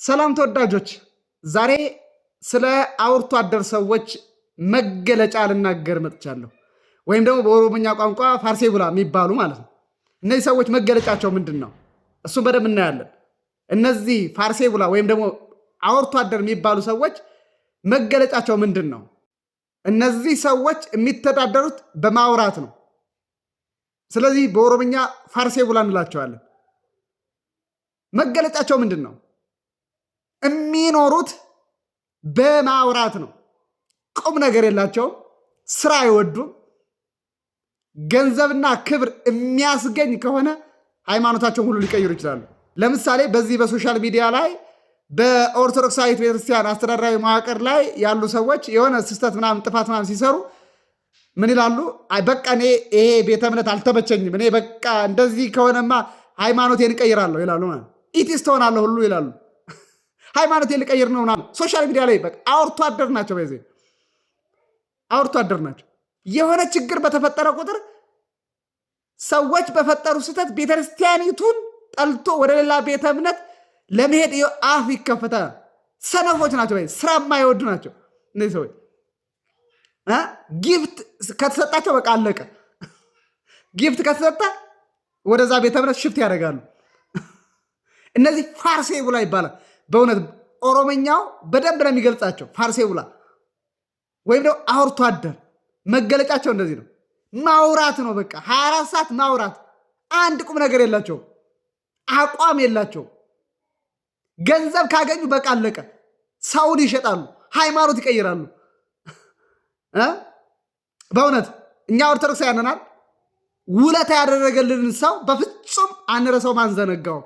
ሰላም ተወዳጆች፣ ዛሬ ስለ አውርቶ አደር ሰዎች መገለጫ ልናገር መጥቻለሁ። ወይም ደግሞ በኦሮሞኛ ቋንቋ ፋርሴ ቡላ የሚባሉ ማለት ነው። እነዚህ ሰዎች መገለጫቸው ምንድን ነው? እሱም በደንብ እናያለን። እነዚህ ፋርሴ ቡላ ወይም ደግሞ አውርቶ አደር የሚባሉ ሰዎች መገለጫቸው ምንድን ነው? እነዚህ ሰዎች የሚተዳደሩት በማውራት ነው። ስለዚህ በኦሮሞኛ ፋርሴ ቡላ እንላቸዋለን። መገለጫቸው ምንድን ነው? የሚኖሩት በማውራት ነው። ቁም ነገር የላቸውም። ስራ አይወዱም። ገንዘብና ክብር የሚያስገኝ ከሆነ ሃይማኖታቸውን ሁሉ ሊቀይሩ ይችላሉ። ለምሳሌ በዚህ በሶሻል ሚዲያ ላይ በኦርቶዶክሳዊት ቤተክርስቲያን አስተዳደራዊ መዋቅር ላይ ያሉ ሰዎች የሆነ ስህተት ምናምን ጥፋት ምናምን ሲሰሩ ምን ይላሉ? በቃ እኔ ይሄ ቤተ እምነት አልተመቸኝም፣ እኔ በቃ እንደዚህ ከሆነማ ሃይማኖቴን እቀይራለሁ ይላሉ። ኢቲስት ሆናለሁ ሁሉ ይላሉ። ሃይማኖቴን ልቀይር ነው ምናምን ሶሻል ሚዲያ ላይ በቃ አውርቶ አደር ናቸው። በዚህ አውርቶ አደር ናቸው። የሆነ ችግር በተፈጠረ ቁጥር ሰዎች በፈጠሩ ስህተት ቤተክርስቲያኒቱን ጠልቶ ወደ ሌላ ቤተ እምነት ለመሄድ አፍ ይከፈታል። ሰነፎች ናቸው። ስራ የማይወዱ ናቸው እነዚህ ሰዎች። ጊፍት ከተሰጣቸው በቃ አለቀ። ጊፍት ከተሰጠ ወደዛ ቤተ እምነት ሽፍት ያደርጋሉ። እነዚህ ፋርሴ ቡላ ይባላል። በእውነት ኦሮመኛው በደንብ ነው የሚገልጻቸው። ፋርሴ ቡላ ወይም ደግሞ አውርቶ አደር መገለጫቸው እንደዚህ ነው። ማውራት ነው። በቃ 24 ሰዓት ማውራት። አንድ ቁም ነገር የላቸውም። አቋም የላቸውም። ገንዘብ ካገኙ በቃ አለቀ። ሰውን ይሸጣሉ፣ ሃይማኖት ይቀይራሉ። በእውነት እኛ ኦርቶዶክስ ያነናል። ውለታ ያደረገልንን ሰው በፍጹም አንረሳው፣ ማንዘነጋው።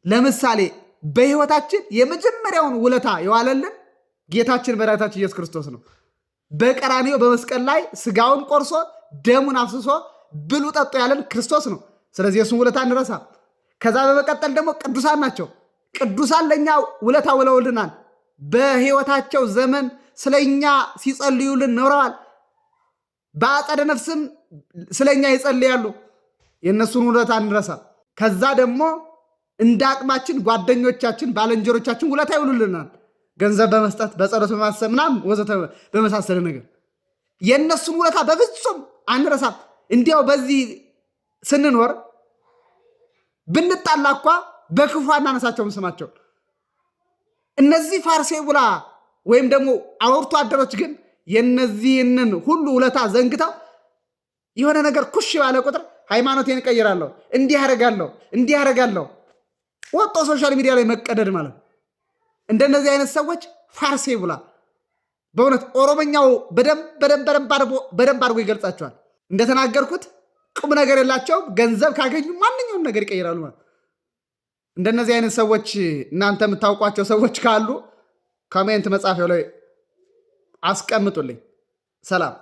ለምሳሌ በህይወታችን የመጀመሪያውን ውለታ የዋለልን ጌታችን መድኃኒታችን ኢየሱስ ክርስቶስ ነው። በቀራንዮ በመስቀል ላይ ስጋውን ቆርሶ ደሙን አፍስሶ ብሉ ጠጡ ያለን ክርስቶስ ነው። ስለዚህ የሱን ውለታ እንረሳ። ከዛ በመቀጠል ደግሞ ቅዱሳን ናቸው። ቅዱሳን ለእኛ ውለታ ውለውልናል። በህይወታቸው ዘመን ስለኛ ሲጸልዩልን ኖረዋል። በአጸደ ነፍስም ስለኛ ይጸልያሉ። የእነሱን ውለታ እንረሳ። ከዛ ደግሞ እንደ አቅማችን ጓደኞቻችን፣ ባልንጀሮቻችን ውለታ ይውሉልናል። ገንዘብ በመስጠት በጸሎት በማሰብ ምናምን ወዘተ በመሳሰለ ነገር የእነሱን ውለታ በፍጹም አንረሳም። እንዲያው በዚህ ስንኖር ብንጣላ እንኳ በክፉ አናነሳቸውም ስማቸው። እነዚህ ፋርሴ ቡላ ወይም ደግሞ አውርቶ አደሮች ግን የነዚህንን ሁሉ ውለታ ዘንግተው የሆነ ነገር ኩሽ ባለ ቁጥር ሃይማኖቴን እቀይራለሁ፣ እንዲህ ያደርጋለሁ ወጦ ሶሻል ሚዲያ ላይ መቀደድ ማለት ነው። እንደነዚህ አይነት ሰዎች ፋርሴ ቡላ በእውነት ኦሮመኛው በደንብ አድርጎ ይገልጻቸዋል። እንደተናገርኩት ቁም ነገር የላቸውም። ገንዘብ ካገኙ ማንኛውም ነገር ይቀይራሉ ማለት። እንደነዚህ አይነት ሰዎች እናንተ የምታውቋቸው ሰዎች ካሉ ኮሜንት መጻፊያው ላይ አስቀምጡልኝ። ሰላም።